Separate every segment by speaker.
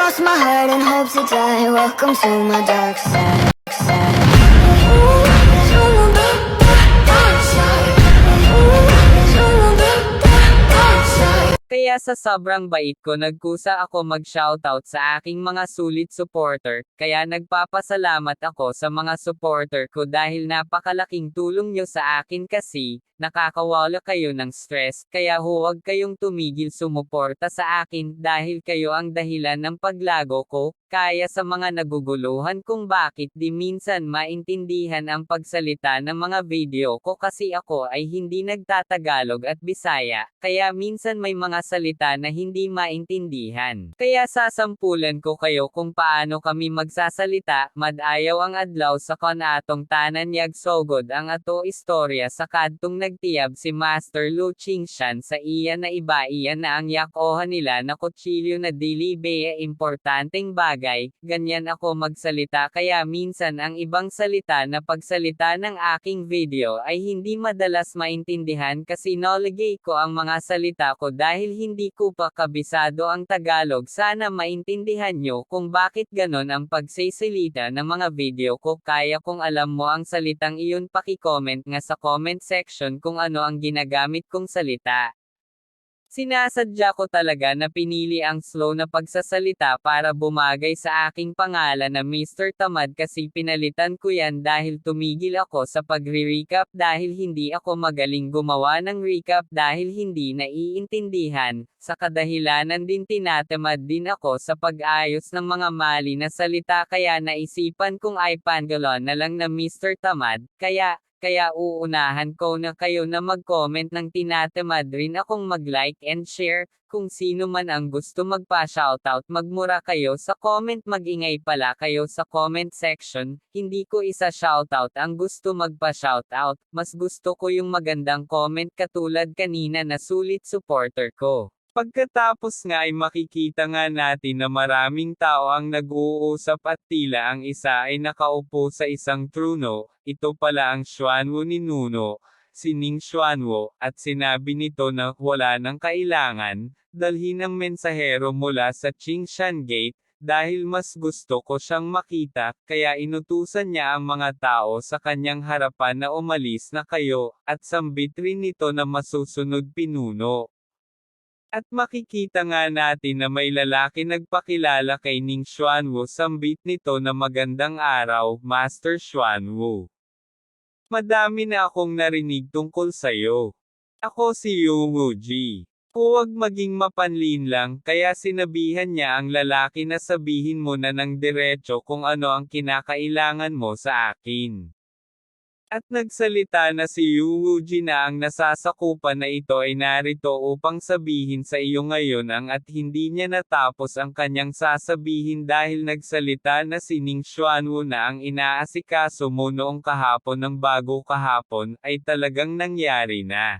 Speaker 1: cross my heart and hope to die. Welcome to my dark side.
Speaker 2: Kaya sa sobrang bait ko nagkusa ako mag-shoutout sa aking mga sulit supporter, kaya nagpapasalamat ako sa mga supporter ko dahil napakalaking tulong nyo sa akin kasi, nakakawala kayo ng stress, kaya huwag kayong tumigil sumuporta sa akin dahil kayo ang dahilan ng paglago ko, kaya sa mga naguguluhan kung bakit di minsan maintindihan ang pagsalita ng mga video ko kasi ako ay hindi nagtatagalog at Bisaya, kaya minsan may mga salita na hindi maintindihan. Kaya sasampulan ko kayo kung paano kami magsasalita, madayaw ang adlaw sa kanatong tanan yag sogod ang ato istorya sa kadtong nagtiyab si Master Lu Qingshan sa iya na iba iya na ang yakohan nila na kutsilyo na dili bea importanteng bagay, ganyan ako magsalita kaya minsan ang ibang salita na pagsalita ng aking video ay hindi madalas maintindihan kasi noligay ko ang mga salita ko dahil hindi ko pa kabisado ang Tagalog. Sana maintindihan nyo kung bakit ganon ang pagsisilita ng mga video ko. Kaya kung alam mo ang salitang iyon paki-comment nga sa comment section kung ano ang ginagamit kong salita. Sinasadya ko talaga na pinili ang slow na pagsasalita para bumagay sa aking pangalan na Mr. Tamad kasi pinalitan ko yan dahil tumigil ako sa pagre-recap dahil hindi ako magaling gumawa ng recap dahil hindi naiintindihan, sa kadahilanan din tinatamad din ako sa pag-ayos ng mga mali na salita kaya naisipan kong iPangalon na lang na Mr. Tamad, kaya uunahan ko na kayo na mag-comment ng tinatamad rin akong mag-like and share, kung sino man ang gusto magpa-shoutout magmura kayo sa comment magingay pala kayo sa comment section, hindi ko isa shoutout ang gusto magpa-shoutout, mas gusto ko yung magandang comment katulad kanina na sulit supporter ko. Pagkatapos nga ay makikita nga natin na maraming tao ang nag-uusap at tila ang isa ay nakaupo sa isang trono, ito pala ang Xuanwu ni Nuno, si Ning Xuanwu, at sinabi nito na wala nang kailangan, dalhin ang mensahero mula sa Qingshan Gate, dahil mas gusto ko siyang makita, kaya inutusan niya ang mga tao sa kanyang harapan na umalis na kayo, at sambit rin nito na masusunod pinuno. At makikita nga natin na may lalaki nagpakilala kay Ning Xuanwu sambit nito na magandang araw, Master Xuanwu. Madami na akong narinig tungkol sayo. Ako si Yu Wuji. Huwag maging mapanlin lang, kaya sinabihan niya ang lalaki na sabihin mo na ng diretso kung ano ang kinakailangan mo sa akin. At nagsalita na si Yu Wuji na ang nasasakupan na ito ay narito upang sabihin sa iyo ngayon ang at hindi niya natapos ang kanyang sasabihin dahil nagsalita na si Ning Xuanwu na ang inaasikaso mo noong kahapon ng bago kahapon ay talagang nangyari na.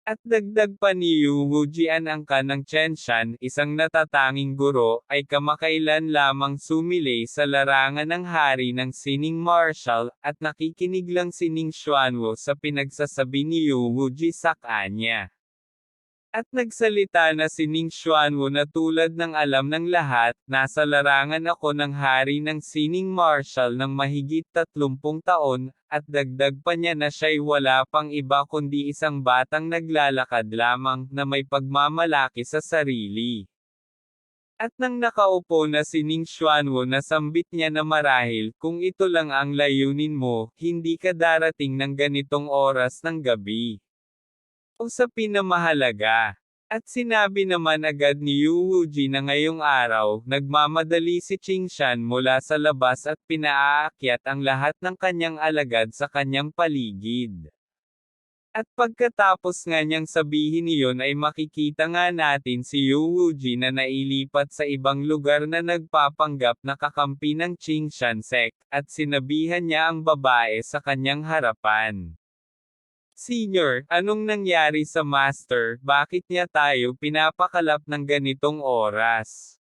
Speaker 2: At dagdag pa ni Yu Wuji ang angka ng Chenshan, isang natatanging guro, ay kamakailan lamang sumilay sa larangan ng hari ng sining martial, at nakikinig lang si Ning Xuanwu sa pinagsasabi ni Yu Wuji sa kanya. At nagsalita na si Ning Xuanwu na tulad ng alam ng lahat, nasa larangan ako ng hari ng sining martial ng mahigit 30 taon, at dagdag pa niya na siya'y wala pang iba kundi isang batang naglalakad lamang, na may pagmamalaki sa sarili. At nang nakaupo na si Ning Xuanwu nasambit niya na marahil, kung ito lang ang layunin mo, hindi ka darating ng ganitong oras ng gabi. Usapin na mahalaga. At sinabi naman agad ni Yu Wuji na ngayong araw, nagmamadali si Qingshan mula sa labas at pinaakyat ang lahat ng kanyang alagad sa kanyang paligid. At pagkatapos nga niyang sabihin iyon ay makikita nga natin si Yu Wuji na nailipat sa ibang lugar na nagpapanggap na kakampi ng Qingshan sect, at sinabihan niya ang babae sa kanyang harapan. Senior, anong nangyari sa master, bakit niya tayo pinapakalap ng ganitong oras?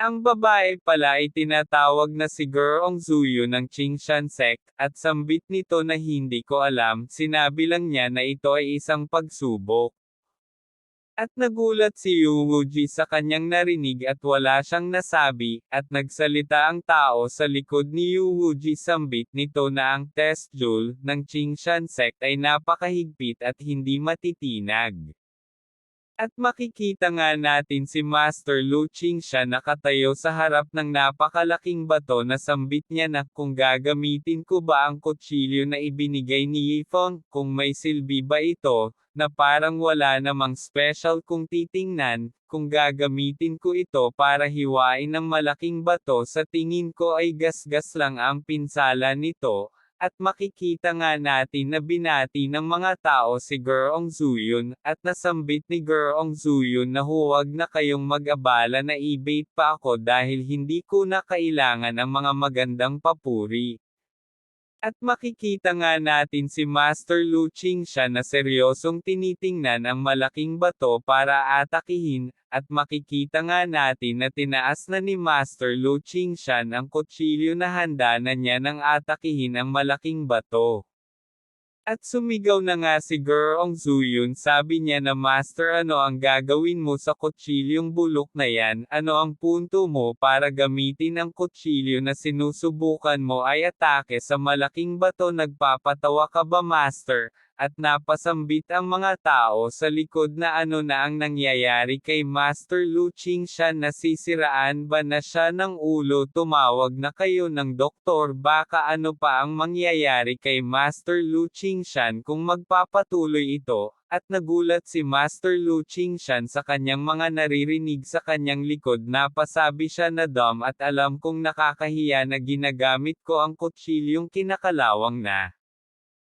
Speaker 2: Ang babae pala ay tinatawag na si Gerong Zuyu ng Qingshan sect, at sambit nito na hindi ko alam, sinabi lang niya na ito ay isang pagsubok. At nagulat si Yuwuji sa kanyang narinig at wala siyang nasabi, at nagsalita ang tao sa likod ni Yuwuji sambit nito na ang test jewel ng Qingshan sect ay napakahigpit at hindi matitinag. At makikita nga natin si Master Lu Qingshan nakatayo sa harap ng napakalaking bato na sambit niya na kung gagamitin ko ba ang kutsilyo na ibinigay ni Yifeng, kung may silbi ba ito, na parang wala namang special kung titingnan, kung gagamitin ko ito para hiwain ng malaking bato sa tingin ko ay gasgas lang ang pinsala nito. At makikita nga natin na binati ng mga tao si Gurong Zuyun, at nasambit ni Gurong Zuyun na huwag na kayong mag-abala na i-bait pa ako dahil hindi ko na kailangan ang mga magandang papuri. At makikita nga natin si Master Lu Qingshan na seryosong tinitingnan ang malaking bato para atakihin, at makikita nga natin na tinaas na ni Master Lu Qingshan ang kutsilyo na handa na niya nang atakihin ang malaking bato. At sumigaw na nga si Gurong Zuyun, sabi niya na Master, ano ang gagawin mo sa kutsilyong bulok na yan, ano ang punto mo para gamitin ang kutsilyo na sinusubukan mo ay atake sa malaking bato, nagpapatawa ka ba Master? At napasambit ang mga tao sa likod na ano na ang nangyayari kay Master Lu Qingshan, nasisiraan ba na siya ng ulo, tumawag na kayo ng doktor, baka ano pa ang mangyayari kay Master Lu Qingshan kung magpapatuloy ito, at nagulat si Master Lu Qingshan sa kanyang mga naririnig sa kanyang likod, napasabi siya na dumb at alam kong nakakahiya na ginagamit ko ang kutsilyong kinakalawang na.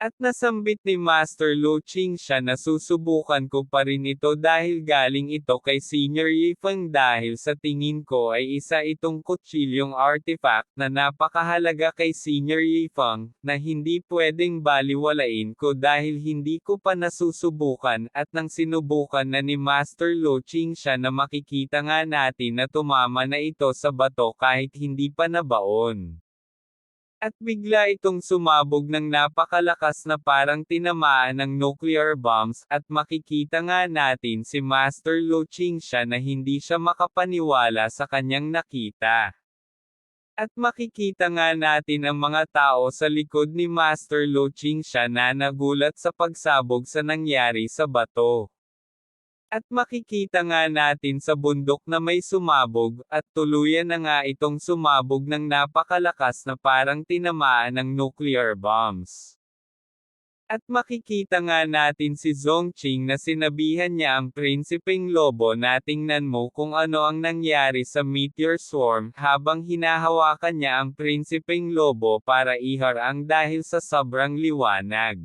Speaker 2: At nasambit ni Master Lu Qingshan na susubukan ko pa rin ito dahil galing ito kay Senior Yifeng, dahil sa tingin ko ay isa itong kutsilyong artifact na napakahalaga kay Senior Yifeng, na hindi pwedeng baliwalain ko dahil hindi ko pa nasusubukan, at nang sinubukan na ni Master Lu Qingshan na makikita nga natin na tumama na ito sa bato kahit hindi pa nabaon. At bigla itong sumabog ng napakalakas na parang tinamaan ng nuclear bombs, at makikita nga natin si Master Lu Qingshan na hindi siya makapaniwala sa kanyang nakita. At makikita nga natin ang mga tao sa likod ni Master Lu Qingshan na nagulat sa pagsabog sa nangyari sa bato. At makikita nga natin sa bundok na may sumabog, at tuluyan na nga itong sumabog ng napakalakas na parang tinamaan ng nuclear bombs. At makikita nga natin si Zongqing na sinabihan niya ang Prinsipeng Lobo na tingnan mo kung ano ang nangyari sa meteor swarm, habang hinahawakan niya ang Prinsipeng Lobo para iharang dahil sa sobrang liwanag.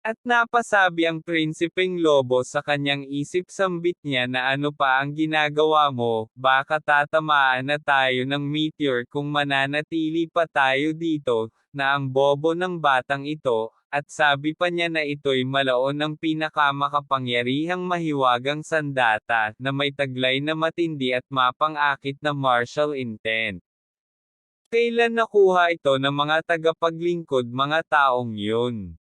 Speaker 2: At napasabi ang Prinsipeng Lobo sa kanyang isip, sambit niya na ano pa ang ginagawa mo, baka tatamaan na tayo ng meteor kung mananatili pa tayo dito, na ang bobo ng batang ito, at sabi pa niya na ito'y malaon ng pinakamakapangyarihang mahiwagang sandata, na may taglay na matindi at mapang-akit na martial intent. Kailan nakuha ito ng mga tagapaglingkod mga taong yun?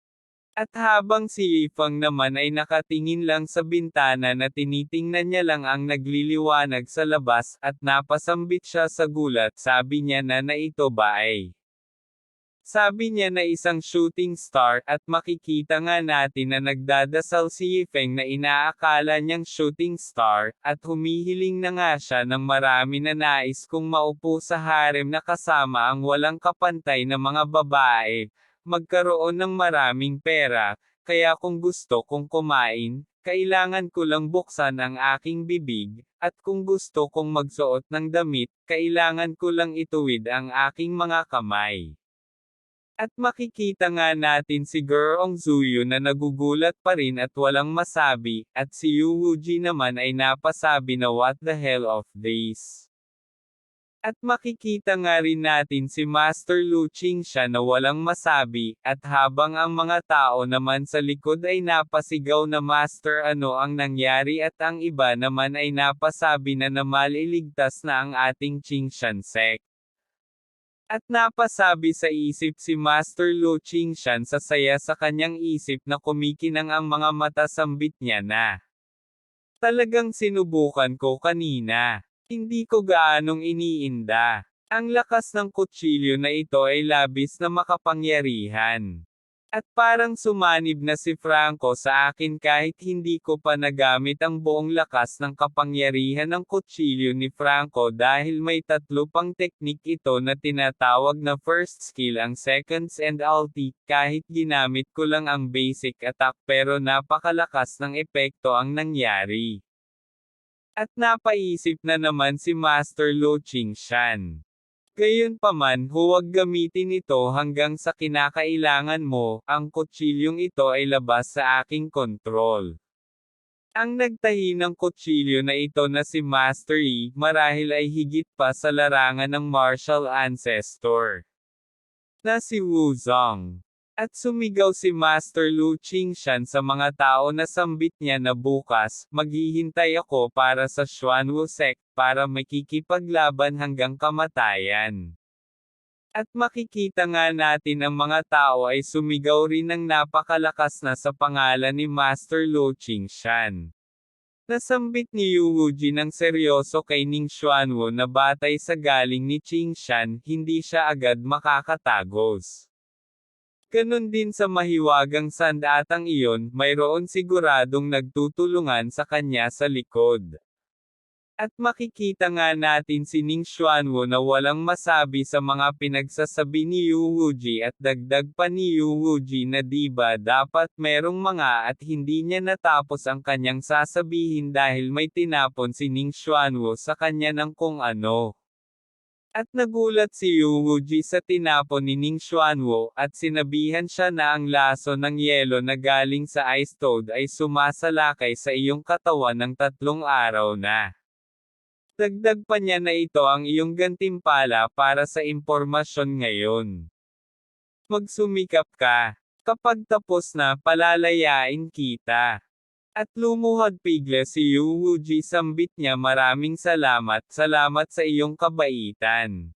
Speaker 2: At habang si Yifeng naman ay nakatingin lang sa bintana na tinitingnan niya lang ang nagliliwanag sa labas, at napasambit siya sa gulat, sabi niya na ito ba ay. Sabi niya na isang shooting star, at makikita nga natin na nagdadasal si Yifeng na inaakala niyang shooting star, at humihiling na nga siya ng marami na nais kong maupo sa harem na kasama ang walang kapantay na mga babae, magkaroon ng maraming pera, kaya kung gusto kong kumain, kailangan ko lang buksan ang aking bibig, at kung gusto kong magsuot ng damit, kailangan ko lang ituwid ang aking mga kamay. At makikita nga natin si Gurong Zuyun na nagugulat pa rin at walang masabi, at si Yuwuji naman ay napasabi na what the hell of this. At makikita nga rin natin si Master Lu Qingshan na walang masabi, at habang ang mga tao naman sa likod ay napasigaw na Master, ano ang nangyari, at ang iba naman ay napasabi na maliligtas na ang ating Qingshan sect. At napasabi sa isip si Master Lu Qingshan sa saya sa kanyang isip na kumikinang ang mga mata, sambit niya na Talagang sinubukan ko kanina. Hindi ko gaanong iniinda. Ang lakas ng kutsilyo na ito ay labis na makapangyarihan. At parang sumanib na si Franco sa akin kahit hindi ko pa nagamit ang buong lakas ng kapangyarihan ng kutsilyo ni Franco dahil may tatlo pang teknik ito na tinatawag na first skill ang seconds and ulti, kahit ginamit ko lang ang basic attack pero napakalakas ng epekto ang nangyari. At napaisip na naman si Master Lu Qingshan. Gayunpaman, huwag gamitin ito hanggang sa kinakailangan mo, ang kutsilyong ito ay labas sa aking kontrol. Ang nagtahi ng kutsilyo na ito na si Master Yi, marahil ay higit pa sa larangan ng martial ancestor na si Wu Zong. At sumigaw si Master Lu Qingshan sa mga tao na sambit niya na bukas, maghihintay ako para sa Xuanwu sect, para makikipaglaban hanggang kamatayan. At makikita nga natin ang mga tao ay sumigaw rin ng napakalakas na sa pangalan ni Master Lu Qingshan. Nasambit ni Yu Wuji ng seryoso kay Ning Xuanwu na batay sa galing ni Qingshan, hindi siya agad makakatagos. Ganon din sa mahiwagang sandatang iyon, mayroon siguradong nagtutulungan sa kanya sa likod. At makikita nga natin si Ning Xuanwu na walang masabi sa mga pinagsasabi ni Yu Wuji at dagdag pa ni Yu Wuji na diba dapat merong mga at hindi niya natapos ang kanyang sasabihin dahil may tinapon si Ning Xuanwu sa kanya ng kung ano. At nagulat si Yu Wuji sa tinapon ni Ning Xuanwu, at sinabihan siya na ang laso ng yelo na galing sa Ice Toad ay sumasalakay sa iyong katawan ng 3 araw na. Dagdag pa niya na ito ang iyong gantimpala para sa impormasyon ngayon. Magsumikap ka. Kapag tapos na, palalayain kita. At lumuhod bigla si Yu Wuji, sambit niya maraming salamat sa iyong kabaitan.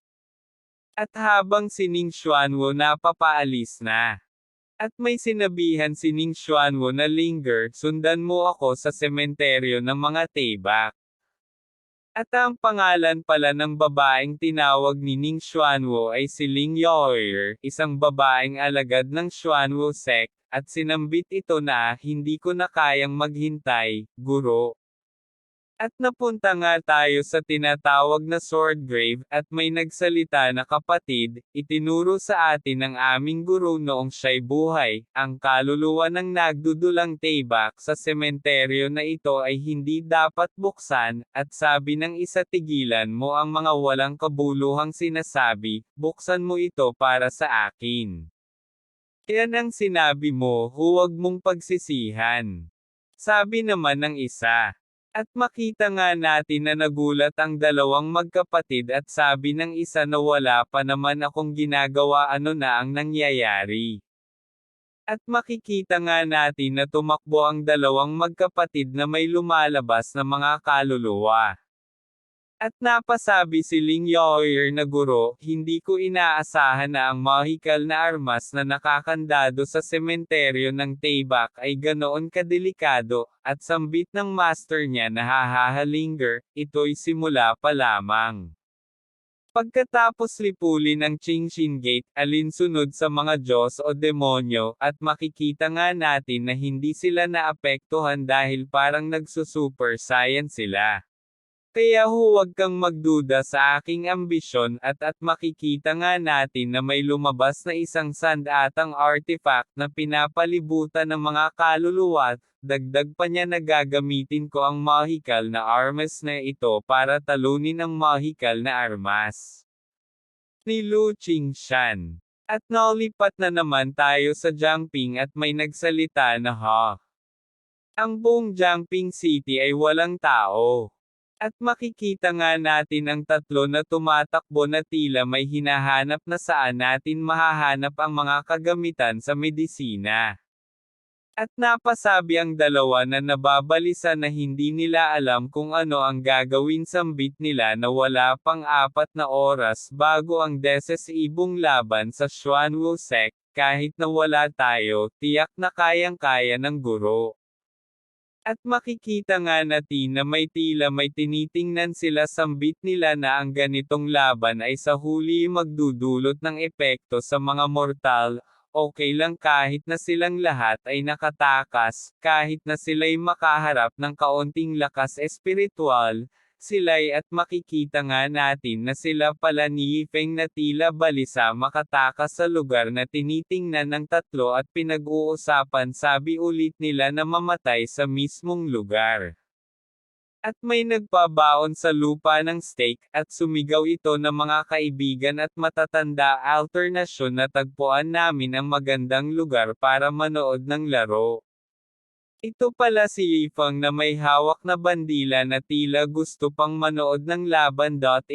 Speaker 2: At habang si Ning Xuanwu napapaalis na. At may sinabihan si Ning Xuanwu na linger, sundan mo ako sa sementeryo ng mga tebak. At ang pangalan pala ng babaeng tinawag ni Ning Xuanwu ay si Ling Yaoer, isang babaeng alagad ng Xuanwu sect. At sinambit ito na, hindi ko na kayang maghintay, guro. At napunta nga tayo sa tinatawag na Sword Grave, at may nagsalita na kapatid, itinuro sa atin ng aming guro noong siya'y buhay, ang kaluluwa ng nagdudulang tebak sa sementeryo na ito ay hindi dapat buksan, at sabi ng isa, tigilan mo ang mga walang kabuluhang sinasabi, buksan mo ito para sa akin. Yan ang sinabi mo, huwag mong pagsisihan. Sabi naman ng isa. At makita nga natin na nagulat ang dalawang magkapatid at sabi ng isa na wala pa naman akong ginagawa, ano na ang nangyayari. At makikita nga natin na tumakbo ang dalawang magkapatid na may lumalabas na mga kaluluwa. At napasabi si Ling Yaoer na guro, hindi ko inaasahan na ang mahikal na armas na nakakandado sa sementeryo ng tebak ay ganoon kadelikado, at sambit ng master niya na hahahalinger, ito'y simula pa lamang. Pagkatapos lipulin ang Qingshin Gate, alinsunod sa mga Diyos o demonyo, at makikita nga natin na hindi sila naapektuhan dahil parang nagsusuper science sila. Kaya huwag kang magduda sa aking ambisyon at makikita nga natin na may lumabas na isang sandatang artifact na pinapalibutan ng mga kaluluwa, dagdag pa niya na gagamitin ko ang mahikal na armas na ito para talunin ang mahikal na armas ni Lu Qingshan. At naulipat na naman tayo sa Jiangping at may nagsalita na ang buong Jiangping City ay walang tao. At makikita nga natin ang tatlo na tumatakbo na tila may hinahanap na saan natin mahahanap ang mga kagamitan sa medisina. At napasabi ang dalawa na nababalisa na hindi nila alam kung ano ang gagawin, sambit nila na wala pang 4 na oras bago ang desesibong laban sa Xuanwu sect, kahit na wala tayo, tiyak na kayang-kaya ng guro. At makikita nga natin na may tila may tinitingnan sila sambit nila na ang ganitong laban ay sa huli magdudulot ng epekto sa mga mortal. Okay lang kahit na silang lahat ay nakatakas, kahit na sila'y makaharap ng kaunting lakas espiritual, sila'y at makikita nga natin na sila pala ni Feng na tila balisa makatakas sa lugar na tinitingnan ng tatlo at pinag-uusapan sabi ulit nila na mamatay sa mismong lugar. At may nagpabaon sa lupa ng steak, at sumigaw ito na mga kaibigan at matatanda alternasyon na tagpuan namin ang magandang lugar para manood ng laro. Ito pala si Yifeng na may hawak na bandila na tila gusto pang manood ng laban. At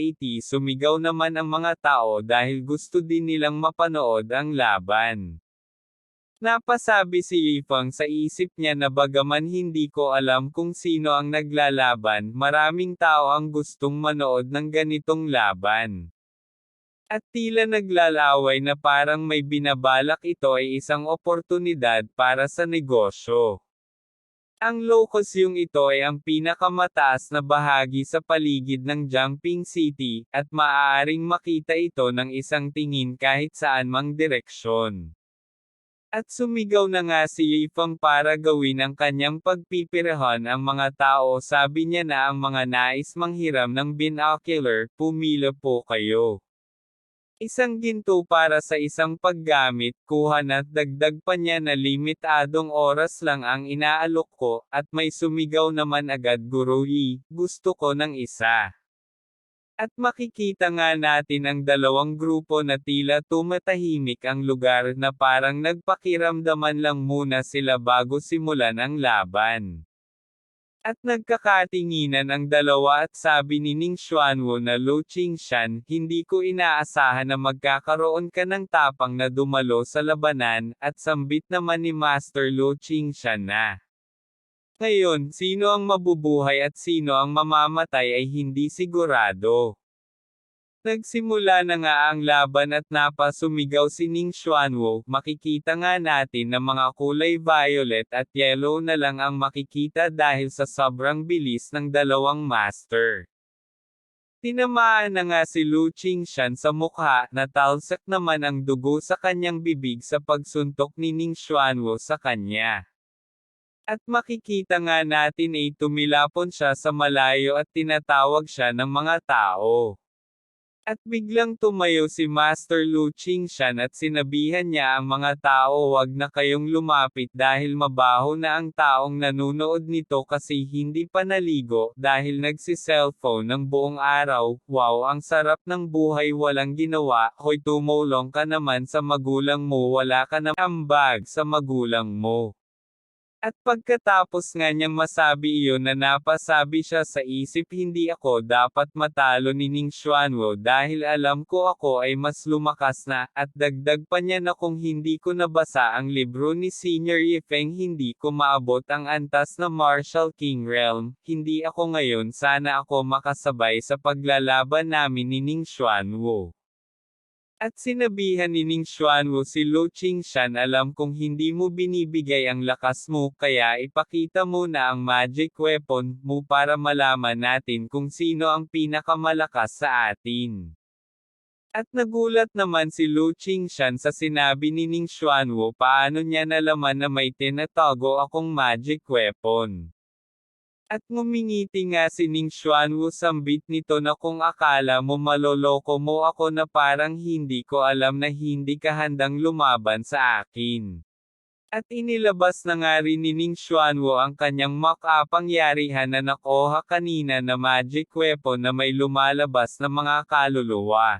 Speaker 2: sumigaw naman ang mga tao dahil gusto din nilang mapanood ang laban. Napasabi si Yifeng sa isip niya na bagaman hindi ko alam kung sino ang naglalaban, maraming tao ang gustong manood ng ganitong laban. At tila naglalaway na parang may binabalak ito ay isang oportunidad para sa negosyo. Ang Locosyong ito ay ang pinakamataas na bahagi sa paligid ng Jiangping City, at maaaring makita ito ng isang tingin kahit saan mang direksyon. At sumigaw na nga si Yifeng para gawin ang kanyang pagpipirahan ang mga tao sabi niya na ang mga nais manghiram ng binocular, pumila po kayo. Isang ginto para sa isang paggamit, kuha na dagdag pa niya na limitadong oras lang ang inaalok ko, at may sumigaw naman agad Guru Yi, gusto ko ng isa. At makikita nga natin ang dalawang grupo na tila tumatahimik ang lugar na parang nagpakiramdaman lang muna sila bago simulan ang laban. At nagkakatinginan ang dalawa at sabi ni Ning Xuanwu na Lu Qingshan, hindi ko inaasahan na magkakaroon ka ng tapang na dumalo sa labanan, at sambit naman ni Master Lu Qingshan na. Ngayon, sino ang mabubuhay at sino ang mamamatay ay hindi sigurado. Nagsimula na nga ang laban at napasumigaw si Ning Xuanwu, makikita nga natin na mga kulay violet at yellow na lang ang makikita dahil sa sobrang bilis ng dalawang master. Tinamaan na nga si Lu Qingshan sa mukha, natalsak naman ang dugo sa kanyang bibig sa pagsuntok ni Ning Xuanwu sa kanya. At makikita nga natin ay tumilapon siya sa malayo at tinatawag siya ng mga tao. At biglang tumayo si Master Lu Qingshan at sinabihan niya ang mga tao wag na kayong lumapit dahil mabaho na ang taong nanunood nito kasi hindi pa naligo dahil nagsi-cellphone ng buong araw. Wow, ang sarap ng buhay walang ginawa. Hoy, tumulong ka naman sa magulang mo, wala ka na ambag sa magulang mo. At pagkatapos nga niyang masabi iyon na napasabi siya sa isip hindi ako dapat matalo ni Ning Xuanwu dahil alam ko ako ay mas lumakas na, at dagdag pa niya na kung hindi ko nabasa ang libro ni Senior Yifeng hindi ko maabot ang antas na Martial King Realm, hindi ako ngayon sana ako makasabay sa paglalaban namin ni Ning Xuanwu. At sinabihan ni Ning Xuanwu si Lu Qingshan alam kong hindi mo binibigay ang lakas mo kaya ipakita mo na ang magic weapon mo para malaman natin kung sino ang pinakamalakas sa atin. At nagulat naman si Lu Qingshan sa sinabi ni Ning Xuanwu paano niya nalaman na may tinatago akong magic weapon. At ngumingiti nga si Ning Xuanwu sambit nito na kung akala mo maloloko mo ako na parang hindi ko alam na hindi ka handang lumaban sa akin. At inilabas na nga rin ni Ning Xuanwu ang kanyang makapangyarihan na nakuha kanina na magic weapon na may lumalabas na mga kaluluwa.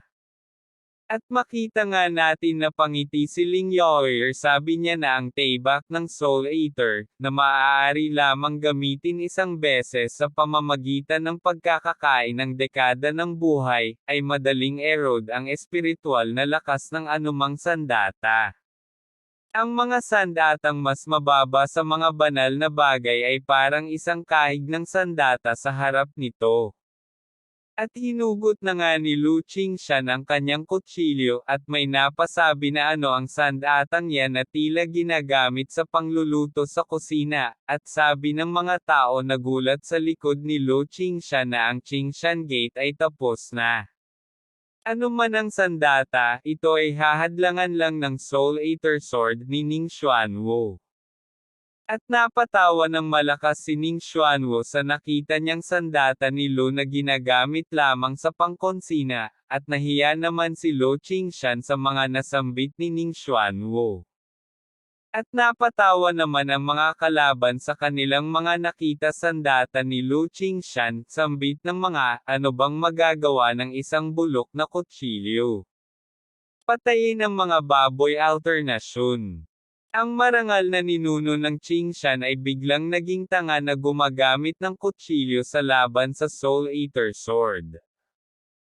Speaker 2: At makita nga natin na pangiti si Ling Yaoer sabi niya na ang payback ng Soul Eater, na maaari lamang gamitin isang beses sa pamamagitan ng pagkakakain ng dekada ng buhay, ay madaling erode ang espiritual na lakas ng anumang sandata. Ang mga sandatang mas mababa sa mga banal na bagay ay parang isang kahig ng sandata sa harap nito. At hinugot na nga ni Lu Qingshan ang kanyang kutsilyo at may napasabi na ano ang sandatang yan na tila ginagamit sa pangluluto sa kusina, at sabi ng mga tao nagulat sa likod ni Lu Qingshan na ang Qingshan Gate ay tapos na. Ano man ang sandata, ito ay hahadlangan lang ng Soul Eater Sword ni Ning Xuanwu. At napatawa ng malakas si Ning Xuanwu sa nakita niyang sandata ni Lu na ginagamit lamang sa pangkonsina, at nahiya naman si Lu Qingshan sa mga nasambit ni Ning Xuanwu. At napatawa naman ang mga kalaban sa kanilang mga nakita sandata ni Lu Qingshan, sambit ng mga, ano bang magagawa ng isang bulok na kutsilyo? Patayin ang mga baboy alternasyon. Ang marangal na ninuno ng Qingshan ay biglang naging tanga na gumagamit ng kutsilyo sa laban sa Soul Eater Sword.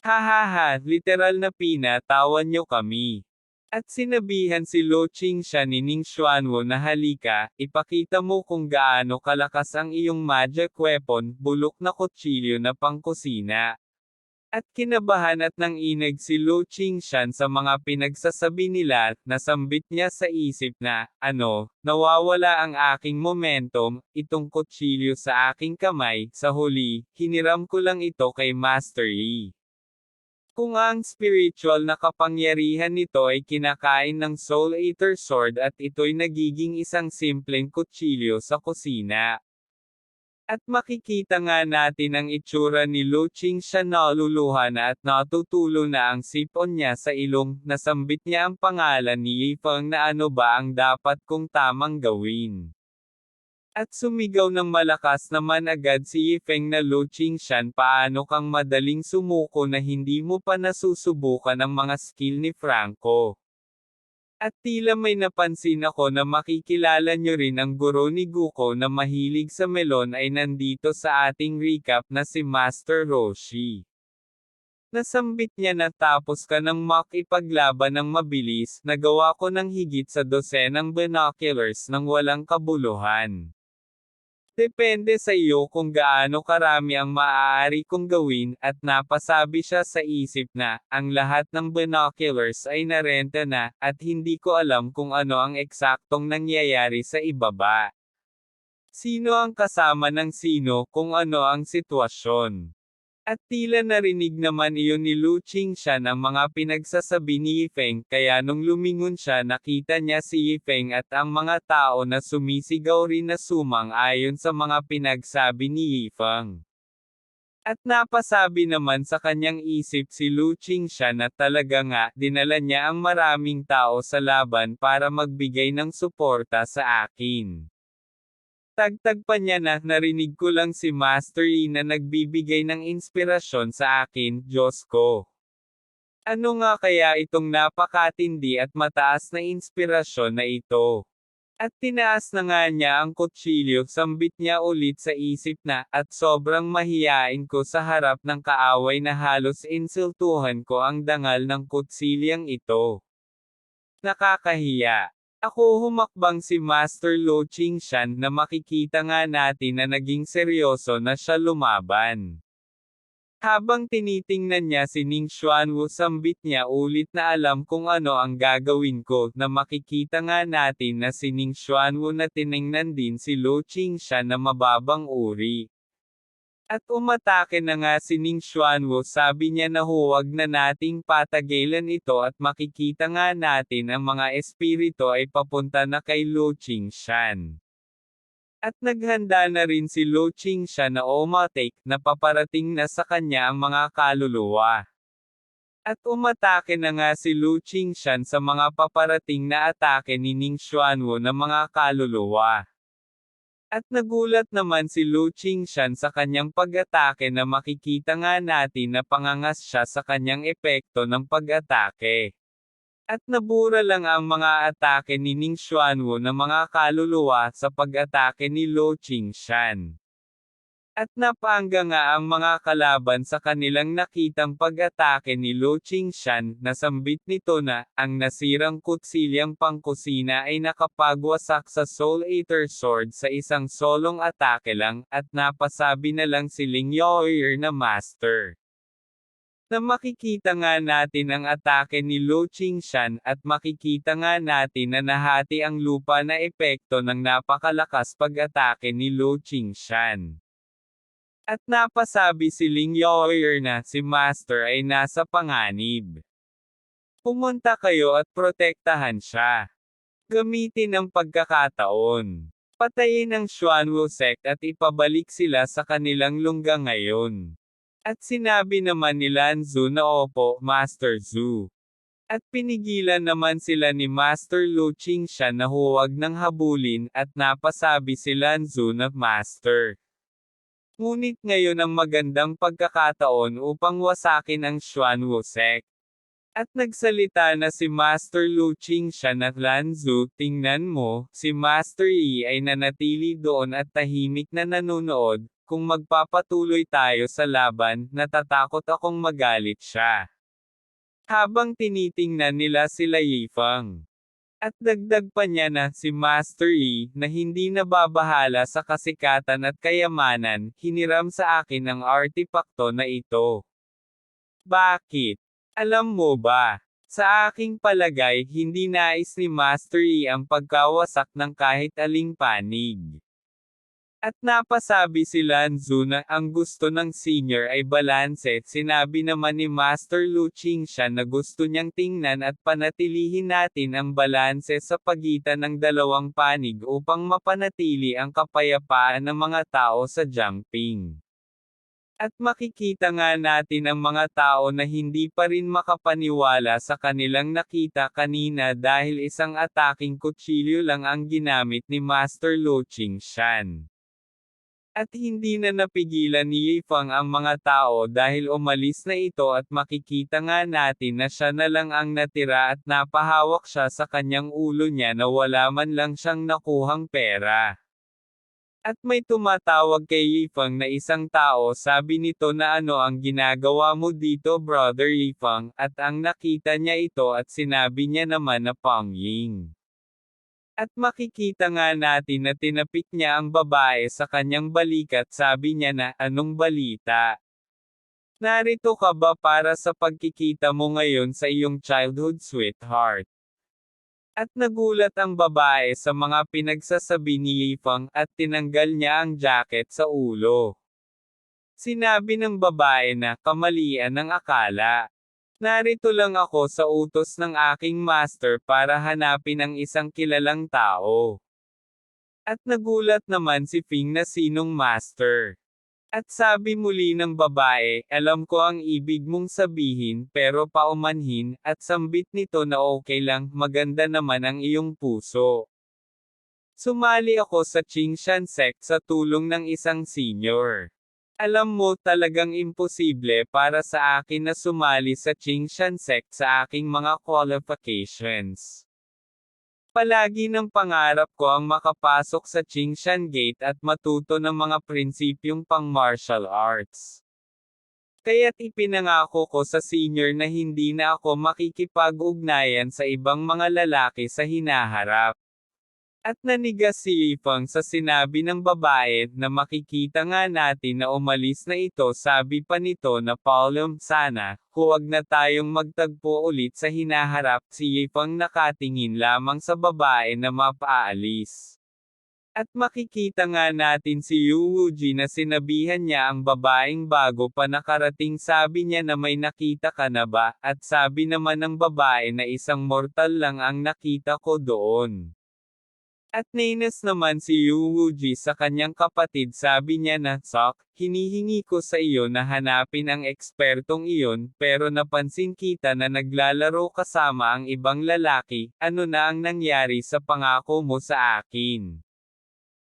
Speaker 2: Hahaha, literal na pinatawan nyo kami. At sinabihan si Lu Qingshan ni Ning Xuanwu na halika, ipakita mo kung gaano kalakas ang iyong magic weapon, bulok na kutsilyo na pangkusina. At kinabahan at nanginig si Lu Qingshan sa mga pinagsasabi nila, nasambit niya sa isip na, ano, nawawala ang aking momentum, itong kutsilyo sa aking kamay, sa huli, hiniram ko lang ito kay Master Yi. Kung ang spiritual na kapangyarihan nito ay kinakain ng Soul Eater Sword at ito'y nagiging isang simpleng kutsilyo sa kusina. At makikita nga natin ang itsura ni Lu Qingshan na naluluha na at natutulo na ang sipon niya sa ilong, nasambit niya ang pangalan ni Yi Feng na ano ba ang dapat kong tamang gawin. At sumigaw ng malakas naman agad si Yi Feng na Lu Qingshan, paano kang madaling sumuko na hindi mo pa nasusubukan ang mga skill ni Franco. At tila may napansin ako na makikilala nyo rin ang guro ni Guko na mahilig sa melon ay nandito sa ating recap na si Master Roshi. Nasambit niya na tapos ka ng makipaglaban ng mabilis, nagawa ko ng higit sa dosenang binoculars ng walang kabuluhan. Depende sa iyo kung gaano karami ang maaari kong gawin, at napasabi siya sa isip na, ang lahat ng binoculars ay narenta na, at hindi ko alam kung ano ang eksaktong nangyayari sa ibaba. Sino ang kasama ng sino, kung ano ang sitwasyon. At tila narinig naman iyon ni Lu Qingshan ang mga pinagsasabi ni Yi Feng, kaya nung lumingon siya nakita niya si Yi Feng at ang mga tao na sumisigaw rin na sumang-ayon sa mga pinagsabi ni Yi Feng. At napasabi naman sa kanyang isip si Lu Qingshan na talaga nga, dinala niya ang maraming tao sa laban para magbigay ng suporta sa akin. Tagtag pa niya na, narinig ko lang si Master Yi na nagbibigay ng inspirasyon sa akin, Diyos ko. Ano nga kaya itong napakatindi at mataas na inspirasyon na ito? At tinaas na nga niya ang kutsilyo, sambit niya ulit sa isip na, at sobrang mahiyain ko sa harap ng kaaway na halos insultuhan ko ang dangal ng kutsilyang ito. Nakakahiya. Ako humakbang si Master Lu Qingshan na makikita nga natin na naging seryoso na siya lumaban. Habang tinitingnan niya si Ning Xuanwu, sambit niya ulit na alam kung ano ang gagawin ko, na makikita nga natin na si Ning Xuanwu na tiningnan din si Lu Qingshan na mababang uri. At umatake na nga si Ning Xuanwu, sabi niya na huwag na nating patagilan ito at makikita nga natin ang mga espiritu ay papunta na kay Lu Qingshan. At naghanda na rin si Lu Qingshan na umatake, na paparating na sa kanya ang mga kaluluwa. At umatake na nga si Lu Qingshan sa mga paparating na atake ni Ning Xuanwu na mga kaluluwa. At nagulat naman si Lu Qingshan sa kanyang pag-atake na makikita nga natin na pangangas siya sa kanyang epekto ng pag-atake. At nabura lang ang mga atake ni Ning Xuanwu na mga kaluluwa sa pag-atake ni Lu Qingshan. At napangga nga ang mga kalaban sa kanilang nakitang pag-atake ni Lu Qingshan, nasambit nito na, ang nasirang kutsilyang pangkusina ay nakapagwasak sa Soul Eater Sword sa isang solong atake lang, at napasabi na lang si Ling Yaoyer na Master. Na makikita nga natin ang atake ni Lu Qingshan at makikita nga natin na nahati ang lupa na epekto ng napakalakas pag-atake ni Lu Qingshan. At napasabi si Ling Yaoyer na si Master ay nasa panganib. Pumunta kayo at protektahan siya. Gamitin ang pagkakataon. Patayin ang Xuanwu sect at ipabalik sila sa kanilang lungga ngayon. At sinabi naman ni Lan Zu na opo, Master Zhu. At pinigilan naman sila ni Master Lu Qingshan na huwag nang habulin at napasabi si Lan Zu na Master. Ngunit ngayon ang magandang pagkakataon upang wasakin ang Xuanwu sect. At nagsalita na si Master Lu Qingshan at Lan Zu, tingnan mo, si Master Yi ay nanatili doon at tahimik na nanonood. Kung magpapatuloy tayo sa laban, natatakot akong magalit siya. Habang tinitingnan nila sila Yifeng. At dagdag pa niya na si Master Yi, na hindi nababahala sa kasikatan at kayamanan, hiniram sa akin ang artipakto na ito. Bakit? Alam mo ba? Sa aking palagay, hindi nais ni Master Yi ang pagkawasak ng kahit aling panig. At napasabi si Lan Zu na ang gusto ng senior ay balanse. Sinabi naman ni Master Lu Qingshan na gusto niyang tingnan at panatilihin natin ang balanse sa pagitan ng dalawang panig upang mapanatili ang kapayapaan ng mga tao sa Jiangping. At makikita nga natin ang mga tao na hindi pa rin makapaniwala sa kanilang nakita kanina dahil isang ataking kutsilyo lang ang ginamit ni Master Lu Qingshan. At hindi na napigilan ni Yifeng ang mga tao dahil umalis na ito at makikita nga natin na siya na lang ang natira at napahawak siya sa kanyang ulo niya na wala man lang siyang nakuhang pera. At may tumatawag kay Yifeng na isang tao, sabi nito na ano ang ginagawa mo dito Brother Yifeng, at ang nakita niya ito at sinabi niya naman na Pang Ying. At makikita nga natin na tinapik niya ang babae sa kanyang balikat, sabi niya na, anong balita? Narito ka ba para sa pagkikita mo ngayon sa iyong childhood sweetheart? At nagulat ang babae sa mga pinagsasabi ni Yifeng at tinanggal niya ang jacket sa ulo. Sinabi ng babae na, kamalian ng akala. Narito lang ako sa utos ng aking master para hanapin ang isang kilalang tao. At nagulat naman si Fing na sinong master. At sabi muli ng babae, alam ko ang ibig mong sabihin pero paumanhin, at sambit nito na okay lang, maganda naman ang iyong puso. Sumali ako sa Qingshan sect sa tulong ng isang senior. Alam mo talagang imposible para sa akin na sumali sa Qingshan sect sa aking mga qualifications. Palagi ng pangarap ko ang makapasok sa Qingshan Gate at matuto ng mga prinsipyong pang martial arts. Kaya't ipinangako ko sa senior na hindi na ako makikipag-ugnayan sa ibang mga lalaki sa hinaharap. At nanigas si Yifeng sa sinabi ng babae na makikita nga natin na umalis na ito, sabi pa nito na Paulum, sana, huwag na tayong magtagpo ulit sa hinaharap. Si Yifeng nakatingin lamang sa babae na mapaalis. At makikita nga natin si Yu Wuji na sinabihan niya ang babaeng bago pa nakarating, sabi niya na may nakita ka na ba, at sabi naman ng babae na isang mortal lang ang nakita ko doon. At nainis naman si Yu Wuji sa kanyang kapatid, sabi niya na, Sok, hinihingi ko sa iyo na hanapin ang ekspertong iyon, pero napansin kita na naglalaro kasama ang ibang lalaki, ano na ang nangyari sa pangako mo sa akin?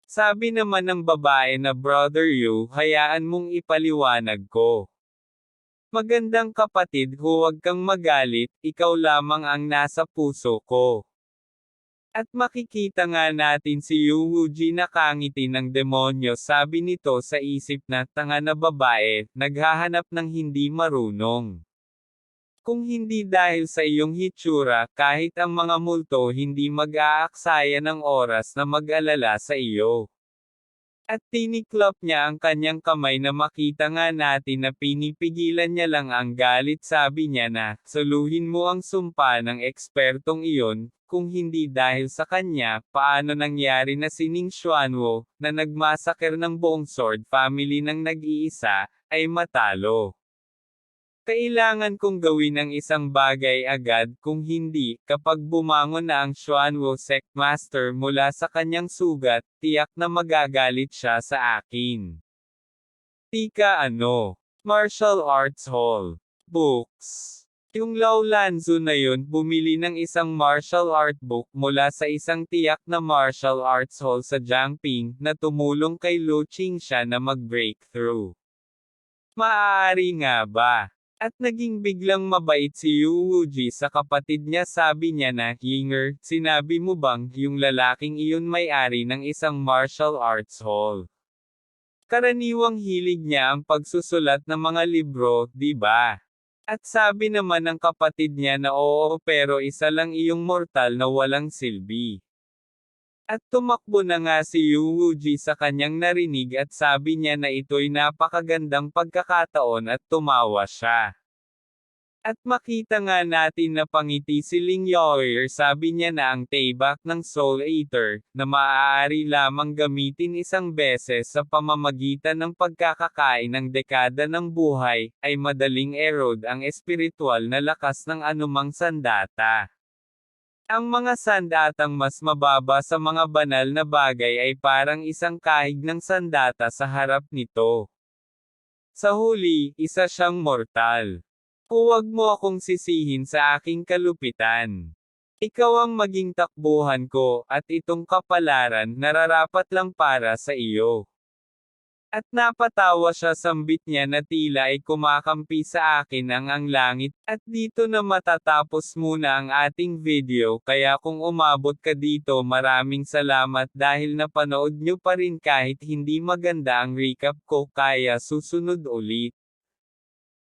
Speaker 2: Sabi naman ng babae na Brother Yu, hayaan mong ipaliwanag ko. Magandang kapatid, huwag kang magalit, ikaw lamang ang nasa puso ko. At makikita nga natin si Yu Wuji nakangiti ng demonyo, sabi nito sa isip na, tanga na babae, naghahanap ng hindi marunong. Kung hindi dahil sa iyong hitsura, kahit ang mga multo hindi mag-aaksaya ng oras na mag-alala sa iyo. At tiniklop niya ang kanyang kamay na makita nga natin na pinipigilan niya lang ang galit. Sabi niya na, soluhin mo ang sumpa ng ekspertong iyon, kung hindi dahil sa kanya, paano nangyari na si Ning Xuanwo, na nagmasaker ng buong Sword family ng nag-iisa, ay matalo. Kailangan kong gawin ang isang bagay agad, kung hindi, kapag bumangon na ang Xuanwo Sect Master mula sa kanyang sugat, tiyak na magagalit siya sa akin. Tika ano? Martial Arts Hall. Books. Yung Lao Lanzu na yun bumili ng isang martial art book mula sa isang tiyak na martial arts hall sa Jiangping, na tumulong kay Lu Qingsha na mag-breakthrough. Maaari nga ba? At naging biglang mabait si Yu Wuji sa kapatid niya. Sabi niya na, Yinger, sinabi mo bang yung lalaking iyon may-ari ng isang martial arts hall? Karaniwang hilig niya ang pagsusulat ng mga libro, di ba? At sabi naman ng kapatid niya na oo, pero isa lang iyong mortal na walang silbi. At tumakbo na nga si Yu Wuji sa kanyang narinig at sabi niya na ito'y napakagandang pagkakataon at tumawa siya. At makita nga natin na pangiti si Ling Yaoer. Sabi niya na ang Taibak ng Soul Eater, na maaari lamang gamitin isang beses sa pamamagitan ng pagkakakain ng dekada ng buhay, ay madaling erode ang espiritual na lakas ng anumang sandata. Ang mga sandatang mas mababa sa mga banal na bagay ay parang isang kahig ng sandata sa harap nito. Sa huli, isa siyang mortal. Huwag mo akong sisihin sa aking kalupitan. Ikaw ang maging takbuhan ko, at itong kapalaran nararapat lang para sa iyo. At napatawa siya. Sambit niya na tila ay kumakampi sa akin ang langit. At dito na matatapos muna ang ating video, kaya kung umabot ka dito maraming salamat dahil napanood nyo pa rin kahit hindi maganda ang recap ko. Kaya susunod ulit.